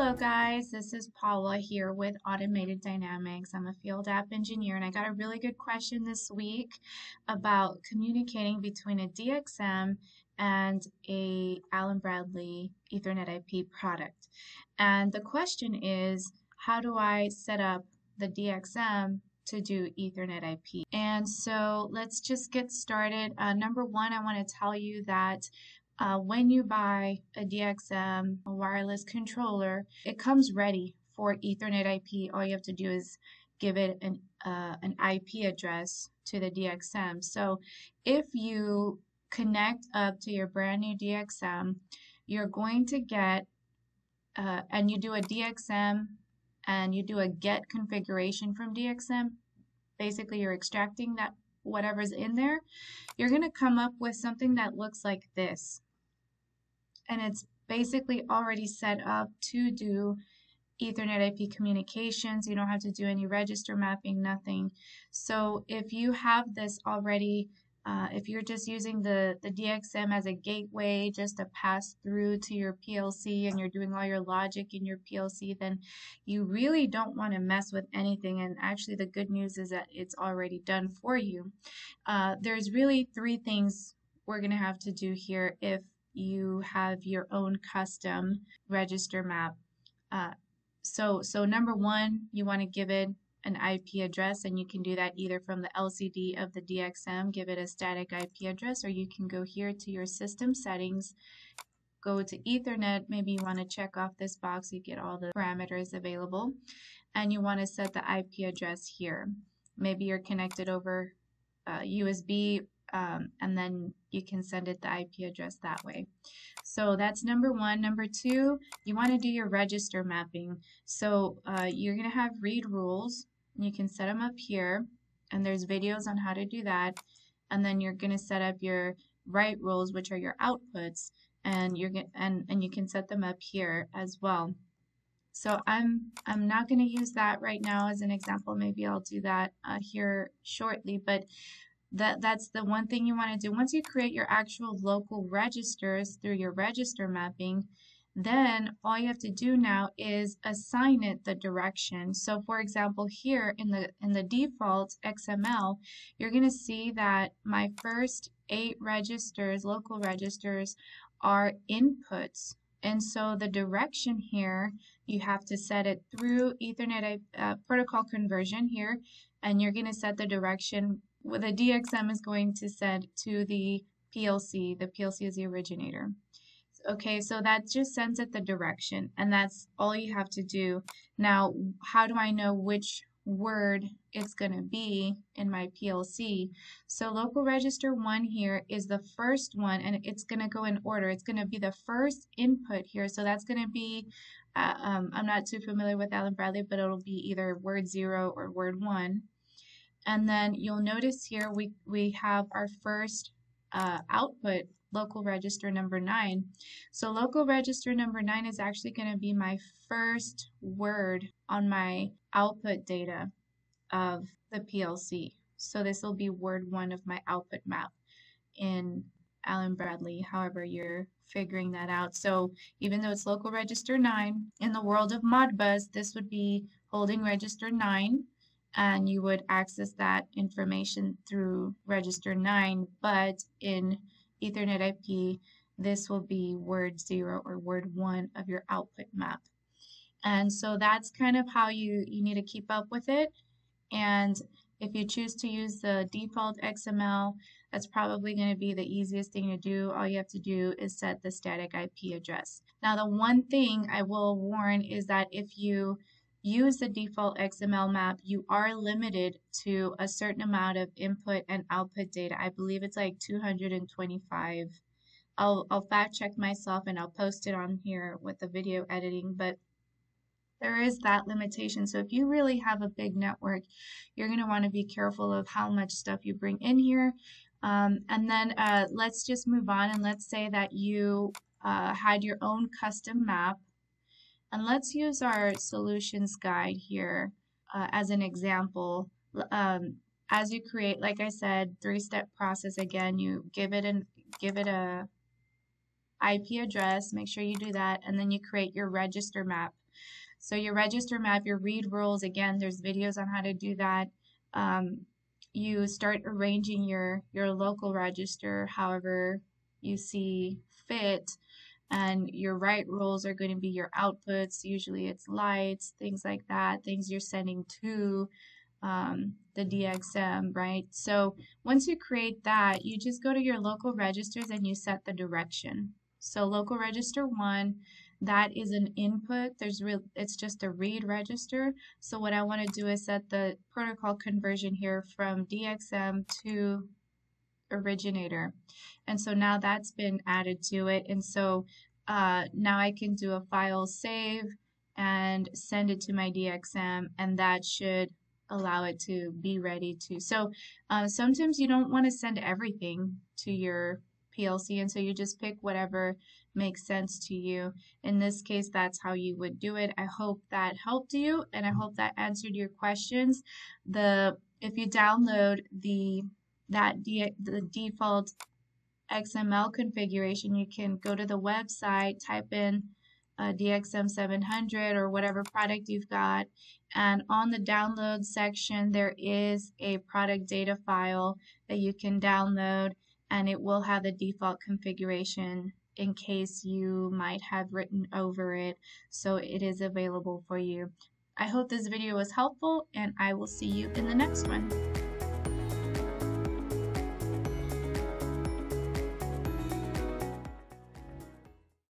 Hello guys, this is Paula here with Automated Dynamics. I'm a field app engineer and I got a really good question this week about communicating between a DXM and a Allen Bradley Ethernet IP product. And the question is, how do I set up the DXM to do Ethernet IP? And so let's just get started. Number one, I want to tell you that when you buy a DXM, a wireless controller, it comes ready for Ethernet IP. All you have to do is give it an IP address to the DXM. So if you connect up to your brand new DXM, you're going to get, and you do a DXM and you do a get configuration from DXM, basically you're extracting that whatever's in there, you're going to come up with something that looks like this. And it's basically already set up to do Ethernet IP communications. You don't have to do any register mapping, nothing. So if you have this already, if you're just using the DXM as a gateway just to pass through to your PLC and you're doing all your logic in your PLC, then you really don't want to mess with anything. And actually the good news is that it's already done for you. There's really three things we're going to have to do here if you have your own custom register map. So number one, you want to give it an IP address, and you can do that either from the LCD of the DXM, give it a static IP address, or you can go here to your system settings, go to Ethernet, maybe you want to check off this box, you get all the parameters available, and you want to set the IP address here. Maybe you're connected over USB, and then you can send it the IP address that way. So that's number one. Number two, you want to do your register mapping. So you're going to have read rules. You can set them up here, and there's videos on how to do that. And then you're going to set up your write rules, which are your outputs, and you can set them up here as well. So I'm not going to use that right now as an example. Maybe I'll do that here shortly, but that's the one thing you want to do. Once you create your actual local registers through your register mapping, then all you have to do now is assign it the direction. So for example, here in the default XML, you're going to see that my first 8 registers, local registers, are inputs. And so the direction here, you have to set it through Ethernet protocol conversion here, and you're going to set the direction with the DXM is going to send to the PLC. The PLC is the originator. Okay, so that just sends it the direction, and that's all you have to do. Now, how do I know which word it's going to be in my PLC? So local register 1 here is the first one, and it's going to go in order. It's going to be the first input here, so that's going to be, I'm not too familiar with Allen Bradley, but it'll be either word 0 or word 1. And then you'll notice here we have our first output, local register number 9. So local register number 9 is actually going to be my first word on my output data of the PLC. So this will be word 1 of my output map in Allen Bradley, however you're figuring that out. So even though it's local register 9, in the world of Modbus, this would be holding register 9. And you would access that information through register 9, but in Ethernet IP, this will be word 0 or word 1 of your output map. And so that's kind of how you need to keep up with it. And if you choose to use the default XML, that's probably going to be the easiest thing to do. All you have to do is set the static IP address. Now, the one thing I will warn is that if you use the default XML map, you are limited to a certain amount of input and output data. I believe it's like 225. I'll fact check myself and I'll post it on here with the video editing, but there is that limitation. So if you really have a big network, you're going to want to be careful of how much stuff you bring in here. And then let's just move on, and let's say that you had your own custom map. And let's use our solutions guide here as an example. As you create, like I said, 3-step process again. You give it a IP address, make sure you do that, and then you create your register map. So your register map, your read rules, again, there's videos on how to do that. You start arranging your local register however you see fit, and your write rules are going to be your outputs. Usually it's lights, things like that, things you're sending to the DXM, right? So once you create that, you just go to your local registers and you set the direction. So local register 1, that is an input. It's just a read register. So what I want to do is set the protocol conversion here from DXM to originator. And so now that's been added to it. And so now I can do a file save and send it to my DXM, and that should allow it to be ready to. So sometimes you don't want to send everything to your PLC, and so you just pick whatever makes sense to you. In this case, that's how you would do it. I hope that helped you, and I hope that answered your questions. If you download the default XML configuration, you can go to the website, type in DXM 700 or whatever product you've got, and on the download section there is a product data file that you can download, and it will have the default configuration in case you might have written over it, so it is available for you. I hope this video was helpful, and I will see you in the next one.